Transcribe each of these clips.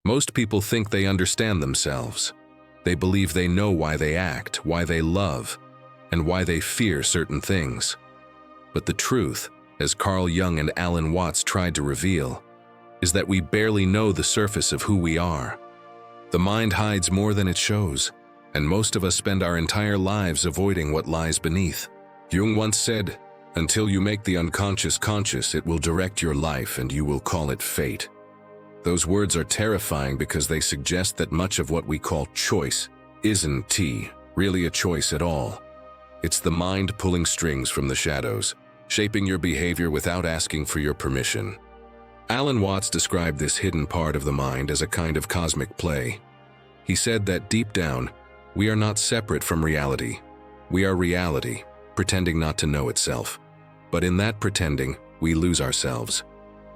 Most people think they understand themselves. They believe they know why they act, why they love, and why they fear certain things. But the truth, as Carl Jung and Alan Watts tried to reveal, is that we barely know the surface of who we are. The mind hides more than it shows, and most of us spend our entire lives avoiding what lies beneath. Jung once said, "Until you make the unconscious conscious, it will direct your life and you will call it fate." Those words are terrifying because they suggest that much of what we call choice isn't really a choice at all. It's the mind pulling strings from the shadows, shaping your behavior without asking for your permission. Alan Watts described this hidden part of the mind as a kind of cosmic play. He said that deep down, we are not separate from reality. We are reality, pretending not to know itself. But in that pretending, we lose ourselves.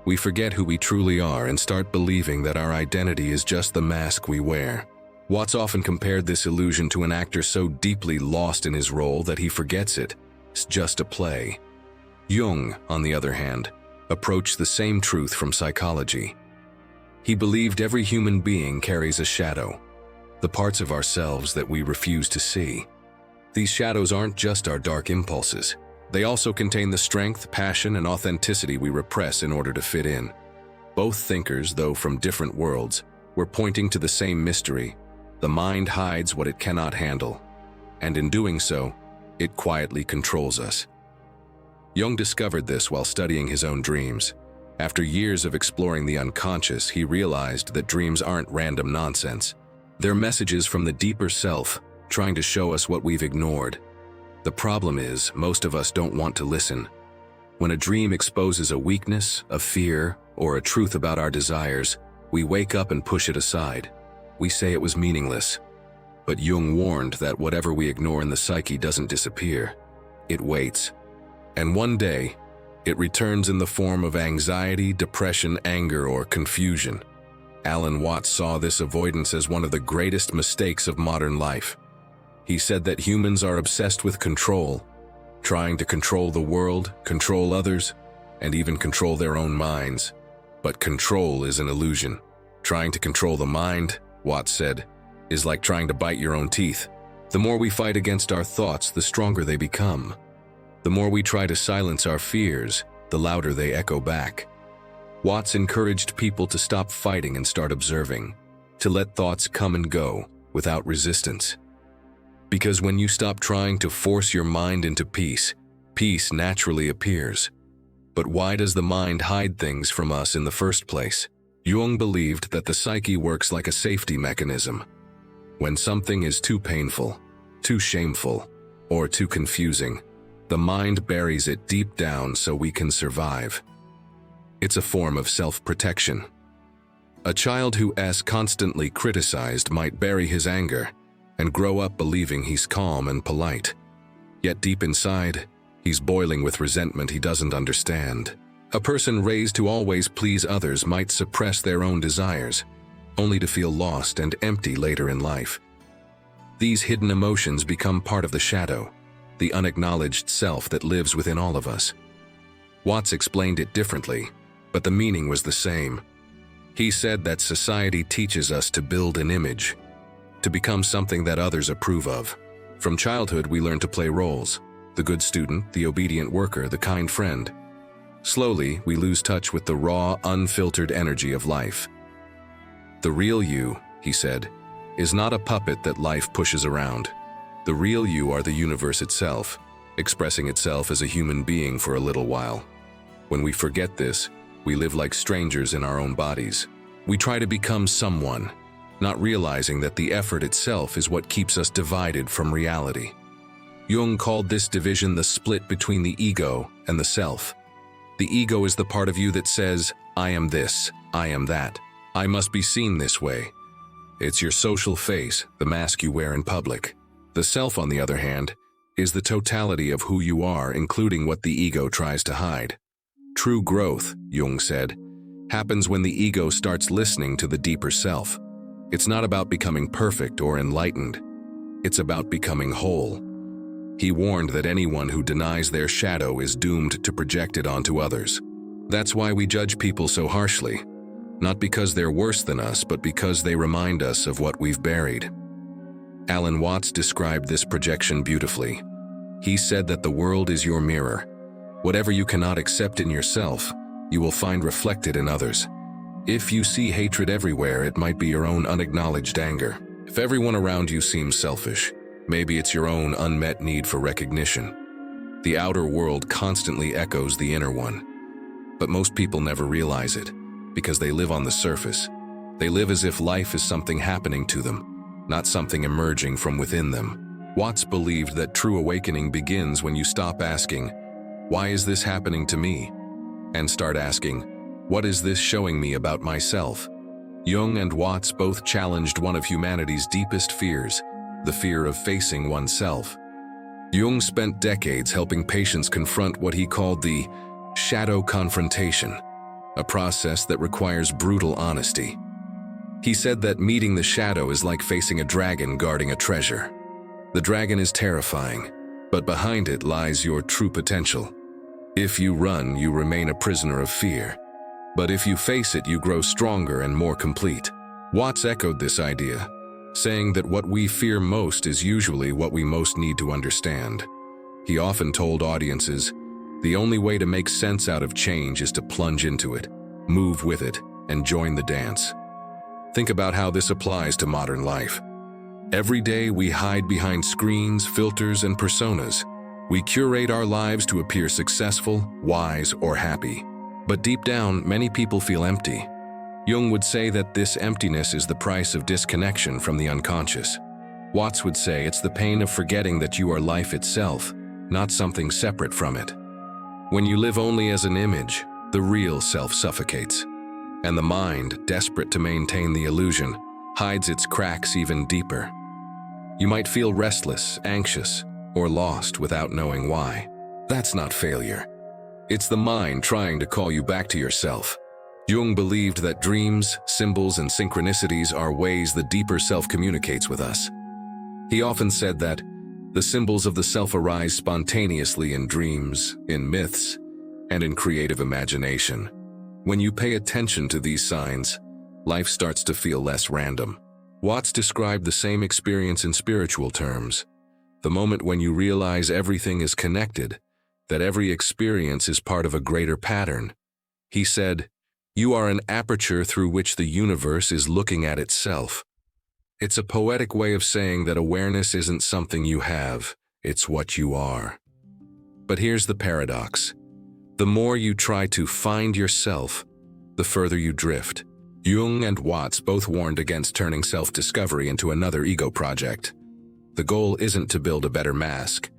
We forget who we truly are and start believing that our identity is just the mask we wear. Watts often compared this illusion to an actor so deeply lost in his role that he forgets it's just a play. Jung, on the other hand, approached the same truth from psychology. He believed every human being carries a shadow, the parts of ourselves that we refuse to see. These shadows aren't just our dark impulses. They also contain the strength, passion, and authenticity we repress in order to fit in. Both thinkers, though from different worlds, were pointing to the same mystery. The mind hides what it cannot handle, and in doing so, it quietly controls us. Jung discovered this while studying his own dreams. After years of exploring the unconscious, he realized that dreams aren't random nonsense. They're messages from the deeper self, trying to show us what we've ignored. The problem is, most of us don't want to listen. When a dream exposes a weakness, a fear, or a truth about our desires, we wake up and push it aside. We say it was meaningless. But Jung warned that whatever we ignore in the psyche doesn't disappear. It waits. And one day, it returns in the form of anxiety, depression, anger, or confusion. Alan Watts saw this avoidance as one of the greatest mistakes of modern life. He said that humans are obsessed with control, trying to control the world, control others, and even control their own minds. But control is an illusion. Trying to control the mind, Watts said, is like trying to bite your own teeth. The more we fight against our thoughts, the stronger they become. The more we try to silence our fears, the louder they echo back. Watts encouraged people to stop fighting and start observing, to let thoughts come and go without resistance. Because when you stop trying to force your mind into peace, peace naturally appears. But why does the mind hide things from us in the first place? Jung believed that the psyche works like a safety mechanism. When something is too painful, too shameful, or too confusing, the mind buries it deep down so we can survive. It's a form of self-protection. A child who is constantly criticized might bury his anger and grow up believing he's calm and polite. Yet deep inside, he's boiling with resentment he doesn't understand. A person raised to always please others might suppress their own desires, only to feel lost and empty later in life. These hidden emotions become part of the shadow, the unacknowledged self that lives within all of us. Watts explained it differently, but the meaning was the same. He said that society teaches us to build an image, to become something that others approve of. From childhood, we learn to play roles: the good student, the obedient worker, the kind friend. Slowly, we lose touch with the raw, unfiltered energy of life. The real you, he said, is not a puppet that life pushes around. The real you are the universe itself, expressing itself as a human being for a little while. When we forget this, we live like strangers in our own bodies. We try to become someone, not realizing that the effort itself is what keeps us divided from reality. Jung called this division the split between the ego and the self. The ego is the part of you that says, "I am this, I am that, I must be seen this way." It's your social face, the mask you wear in public. The self, on the other hand, is the totality of who you are, including what the ego tries to hide. True growth, Jung said, happens when the ego starts listening to the deeper self. It's not about becoming perfect or enlightened. It's about becoming whole. He warned that anyone who denies their shadow is doomed to project it onto others. That's why we judge people so harshly. not because they're worse than us, but because they remind us of what we've buried. Alan Watts described this projection beautifully. He said that the world is your mirror. Whatever you cannot accept in yourself, you will find reflected in others. If you see hatred everywhere, it might be your own unacknowledged anger. If everyone around you seems selfish, maybe it's your own unmet need for recognition. The outer world constantly echoes the inner one. But most people never realize it, because they live on the surface. They live as if life is something happening to them, not something emerging from within them. Watts believed that true awakening begins when you stop asking, "Why is this happening to me?" and start asking, "What is this showing me about myself?" Jung and Watts both challenged one of humanity's deepest fears, the fear of facing oneself. Jung spent decades helping patients confront what he called the shadow confrontation, a process that requires brutal honesty. He said that meeting the shadow is like facing a dragon guarding a treasure. The dragon is terrifying, but behind it lies your true potential. If you run, you remain a prisoner of fear. But if you face it, you grow stronger and more complete. Watts echoed this idea, saying that what we fear most is usually what we most need to understand. He often told audiences, the only way to make sense out of change is to plunge into it, move with it, and join the dance. Think about how this applies to modern life. Every day we hide behind screens, filters, and personas. We curate our lives to appear successful, wise, or happy. But deep down, many people feel empty. Jung would say that this emptiness is the price of disconnection from the unconscious. Watts would say it's the pain of forgetting that you are life itself, not something separate from it. When you live only as an image, the real self suffocates. And the mind, desperate to maintain the illusion, hides its cracks even deeper. You might feel restless, anxious, or lost without knowing why. That's not failure. It's the mind trying to call you back to yourself. Jung believed that dreams, symbols, and synchronicities are ways the deeper self communicates with us. He often said that the symbols of the self arise spontaneously in dreams, in myths, and in creative imagination. When you pay attention to these signs, life starts to feel less random. Watts described the same experience in spiritual terms. The moment when you realize everything is connected, that every experience is part of a greater pattern. He said, "You are an aperture through which the universe is looking at itself." It's a poetic way of saying that awareness isn't something you have, it's what you are. But here's the paradox. The more you try to find yourself, the further you drift. Jung and Watts both warned against turning self-discovery into another ego project. The goal isn't to build a better mask,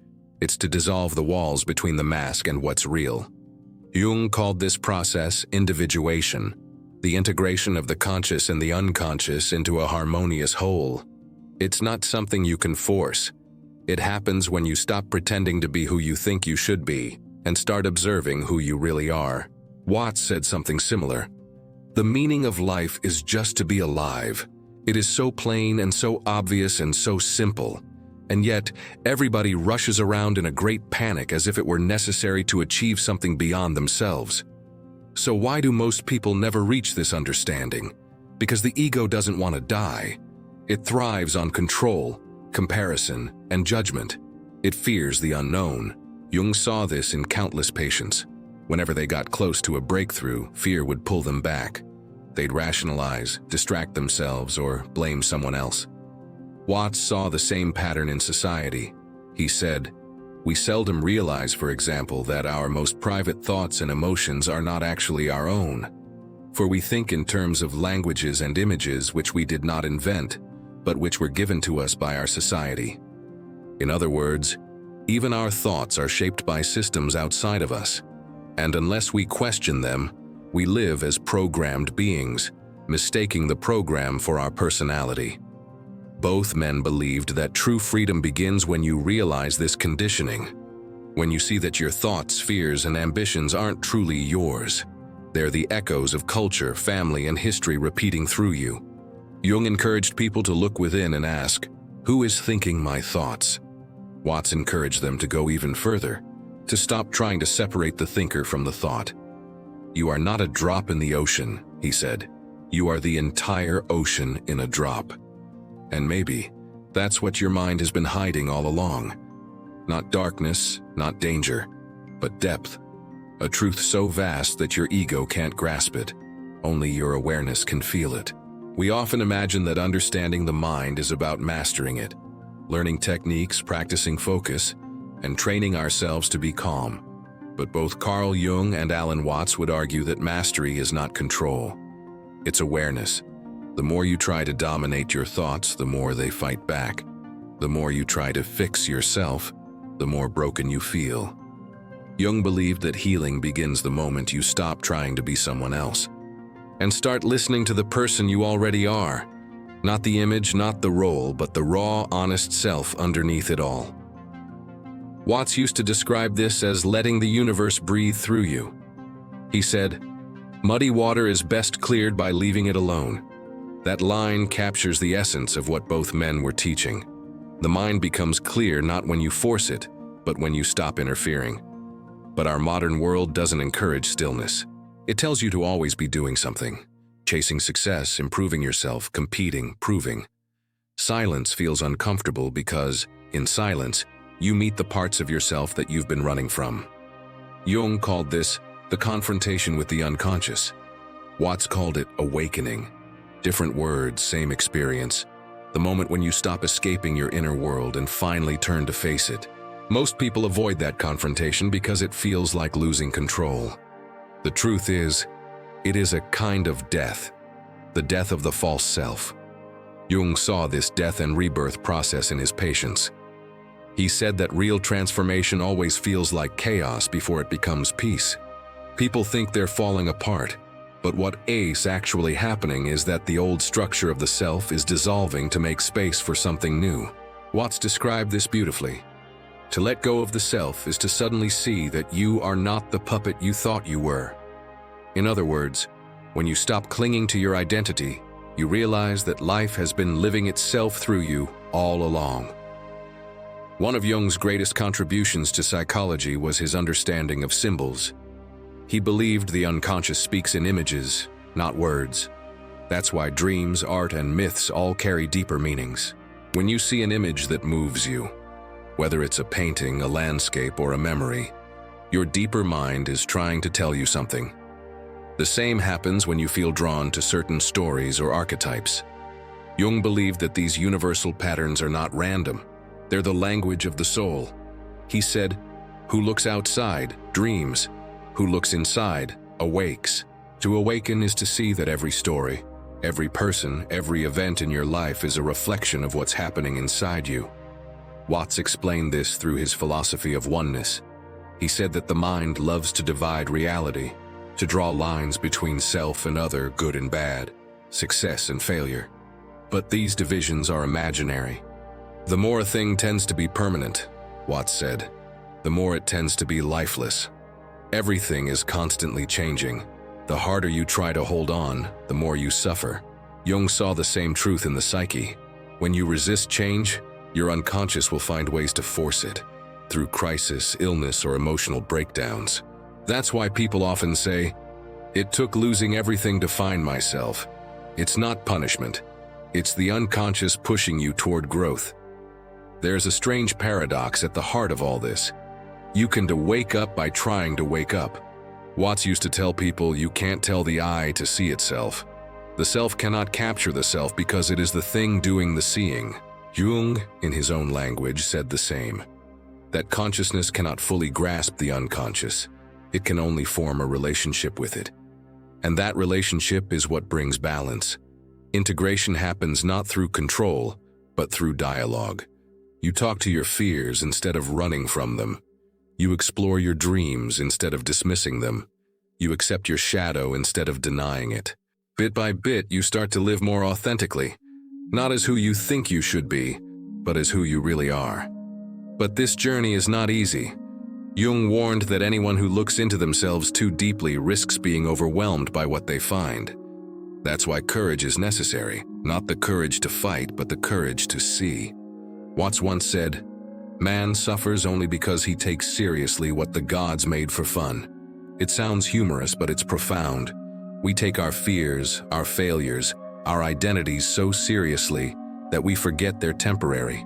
it's to dissolve the walls between the mask and what's real. Jung called this process individuation, the integration of the conscious and the unconscious into a harmonious whole. It's not something you can force. It happens when you stop pretending to be who you think you should be and start observing who you really are. Watts said something similar. The meaning of life is just to be alive. It is so plain and so obvious and so simple. And yet, everybody rushes around in a great panic as if it were necessary to achieve something beyond themselves. So why do most people never reach this understanding? Because the ego doesn't want to die. It thrives on control, comparison, and judgment. It fears the unknown. Jung saw this in countless patients. Whenever they got close to a breakthrough, fear would pull them back. They'd rationalize, distract themselves, or blame someone else. Watts saw the same pattern in society. He said, "We seldom realize, for example, that our most private thoughts and emotions are not actually our own. For we think in terms of languages and images which we did not invent, but which were given to us by our society." In other words, even our thoughts are shaped by systems outside of us. And unless we question them, we live as programmed beings, mistaking the program for our personality. Both men believed that true freedom begins when you realize this conditioning. When you see that your thoughts, fears, and ambitions aren't truly yours. They're the echoes of culture, family, and history repeating through you. Jung encouraged people to look within and ask, "Who is thinking my thoughts?" Watts encouraged them to go even further, to stop trying to separate the thinker from the thought. "You are not a drop in the ocean," he said. You are the entire ocean in a drop. And maybe that's what your mind has been hiding all along. Not darkness, not danger, but depth. A truth so vast that your ego can't grasp it. Only your awareness can feel it. We often imagine that understanding the mind is about mastering it, learning techniques, practicing focus, and training ourselves to be calm. But both Carl Jung and Alan Watts would argue that mastery is not control. It's awareness. The more you try to dominate your thoughts, the more they fight back. The more you try to fix yourself, the more broken you feel. Jung believed that healing begins the moment you stop trying to be someone else and start listening to the person you already are. Not the image, not the role, but the raw, honest self underneath it all. Watts used to describe this as letting the universe breathe through you. He said, "Muddy water is best cleared by leaving it alone." That line captures the essence of what both men were teaching. The mind becomes clear not when you force it, but when you stop interfering. But our modern world doesn't encourage stillness. It tells you to always be doing something, chasing success, improving yourself, competing, proving. Silence feels uncomfortable because, in silence, you meet the parts of yourself that you've been running from. Jung called this the confrontation with the unconscious. Watts called it awakening. Different words, same experience. The moment when you stop escaping your inner world and finally turn to face it. Most people avoid that confrontation because it feels like losing control. The truth is, it is a kind of death, the death of the false self. Jung saw this death and rebirth process in his patients. He said that real transformation always feels like chaos before it becomes peace. People think they're falling apart, but what is actually happening is that the old structure of the self is dissolving to make space for something new. Watts described this beautifully. To let go of the self is to suddenly see that you are not the puppet you thought you were. In other words, when you stop clinging to your identity, you realize that life has been living itself through you all along. One of Jung's greatest contributions to psychology was his understanding of symbols. He believed the unconscious speaks in images, not words. That's why dreams, art, and myths all carry deeper meanings. When you see an image that moves you, whether it's a painting, a landscape, or a memory, your deeper mind is trying to tell you something. The same happens when you feel drawn to certain stories or archetypes. Jung believed that these universal patterns are not random. They're the language of the soul. He said, "Who looks outside, dreams. Who looks inside, awakes." To awaken is to see that every story, every person, every event in your life is a reflection of what's happening inside you. Watts explained this through his philosophy of oneness. He said that the mind loves to divide reality, to draw lines between self and other, good and bad, success and failure. But these divisions are imaginary. The more a thing tends to be permanent, Watts said, the more it tends to be lifeless. Everything is constantly changing. The harder you try to hold on, the more you suffer. Jung saw the same truth in the psyche. When you resist change, your unconscious will find ways to force it, through crisis, illness, or emotional breakdowns. That's why people often say, "It took losing everything to find myself." It's not punishment. It's the unconscious pushing you toward growth. There's a strange paradox at the heart of all this. You can wake up by trying to wake up. Watts used to tell people you can't tell the eye to see itself. The self cannot capture the self because it is the thing doing the seeing. Jung, in his own language, said the same. That consciousness cannot fully grasp the unconscious. It can only form a relationship with it. And that relationship is what brings balance. Integration happens not through control, but through dialogue. You talk to your fears instead of running from them. You explore your dreams instead of dismissing them. You accept your shadow instead of denying it. Bit by bit, you start to live more authentically. Not as who you think you should be, but as who you really are. But this journey is not easy. Jung warned that anyone who looks into themselves too deeply risks being overwhelmed by what they find. That's why courage is necessary, not the courage to fight, but the courage to see. Watts once said, "Man suffers only because he takes seriously what the gods made for fun." It sounds humorous, but it's profound. We take our fears, our failures, our identities so seriously that we forget they're temporary.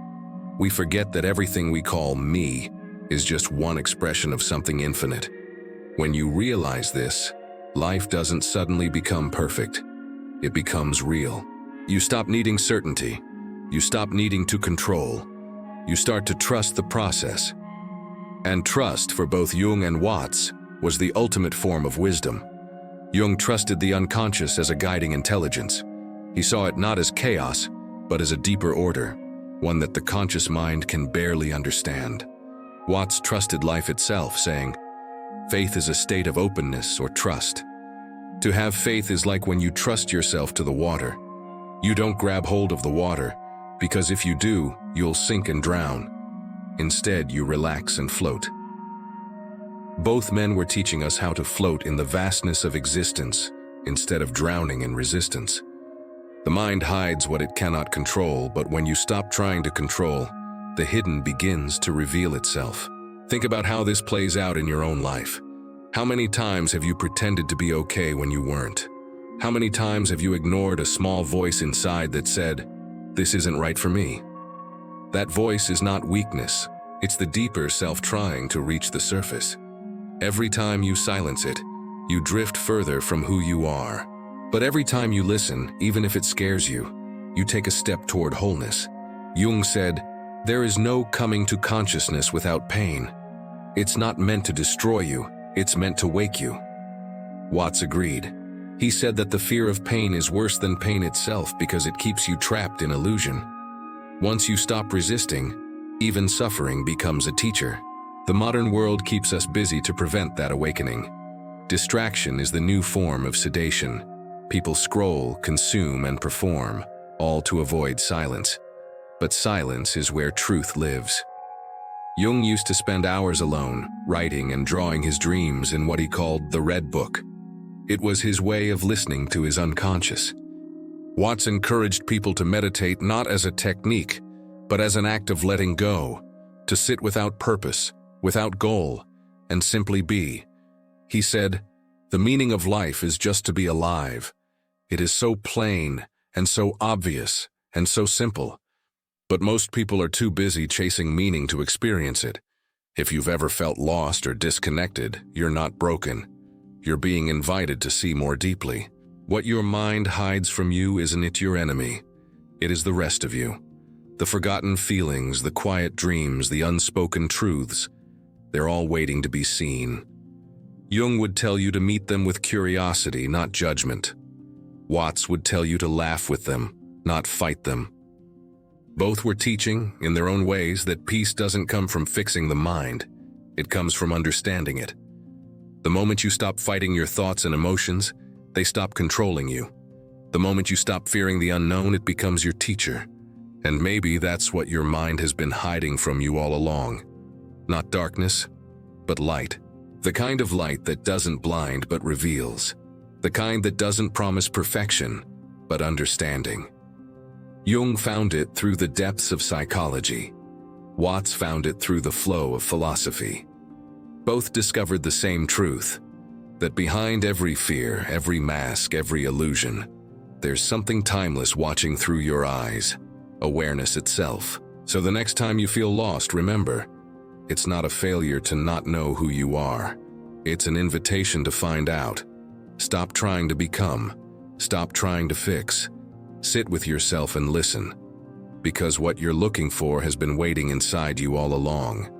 We forget that everything we call me is just one expression of something infinite. When you realize this, life doesn't suddenly become perfect. It becomes real. You stop needing certainty. You stop needing to control. You start to trust the process. And trust, for both Jung and Watts, was the ultimate form of wisdom. Jung trusted the unconscious as a guiding intelligence. He saw it not as chaos, but as a deeper order, one that the conscious mind can barely understand. Watts trusted life itself, saying, "Faith is a state of openness or trust." To have faith is like when you trust yourself to the water. You don't grab hold of the water, because if you do, you'll sink and drown. Instead, you relax and float. Both men were teaching us how to float in the vastness of existence instead of drowning in resistance. The mind hides what it cannot control, but when you stop trying to control, the hidden begins to reveal itself. Think about how this plays out in your own life. How many times have you pretended to be okay when you weren't? How many times have you ignored a small voice inside that said, "This isn't right for me"? That voice is not weakness. It's the deeper self trying to reach the surface. Every time you silence it, you drift further from who you are. But every time you listen, even if it scares you, you take a step toward wholeness. Jung said, "There is no coming to consciousness without pain. It's not meant to destroy you, it's meant to wake you." Watts agreed. He said that the fear of pain is worse than pain itself because it keeps you trapped in illusion. Once you stop resisting, even suffering becomes a teacher. The modern world keeps us busy to prevent that awakening. Distraction is the new form of sedation. People scroll, consume, and perform, all to avoid silence. But silence is where truth lives. Jung used to spend hours alone, writing and drawing his dreams in what he called the Red Book. It was his way of listening to his unconscious. Watts encouraged people to meditate not as a technique, but as an act of letting go, to sit without purpose, without goal, and simply be. He said, "The meaning of life is just to be alive." It is so plain and so obvious and so simple. But most people are too busy chasing meaning to experience it. If you've ever felt lost or disconnected, you're not broken. You're being invited to see more deeply. What your mind hides from you isn't your enemy. It is the rest of you. The forgotten feelings, the quiet dreams, the unspoken truths, they're all waiting to be seen. Jung would tell you to meet them with curiosity, not judgment. Watts would tell you to laugh with them, not fight them. Both were teaching, in their own ways, that peace doesn't come from fixing the mind. It comes from understanding it. The moment you stop fighting your thoughts and emotions, they stop controlling you. The moment you stop fearing the unknown, it becomes your teacher. And maybe that's what your mind has been hiding from you all along. Not darkness, but light. The kind of light that doesn't blind but reveals. The kind that doesn't promise perfection, but understanding. Jung found it through the depths of psychology. Watts found it through the flow of philosophy. Both discovered the same truth, that behind every fear, every mask, every illusion, there's something timeless watching through your eyes, awareness itself. So the next time you feel lost, remember, it's not a failure to not know who you are. It's an invitation to find out. Stop trying to become. Stop trying to fix. Sit with yourself and listen. Because what you're looking for has been waiting inside you all along.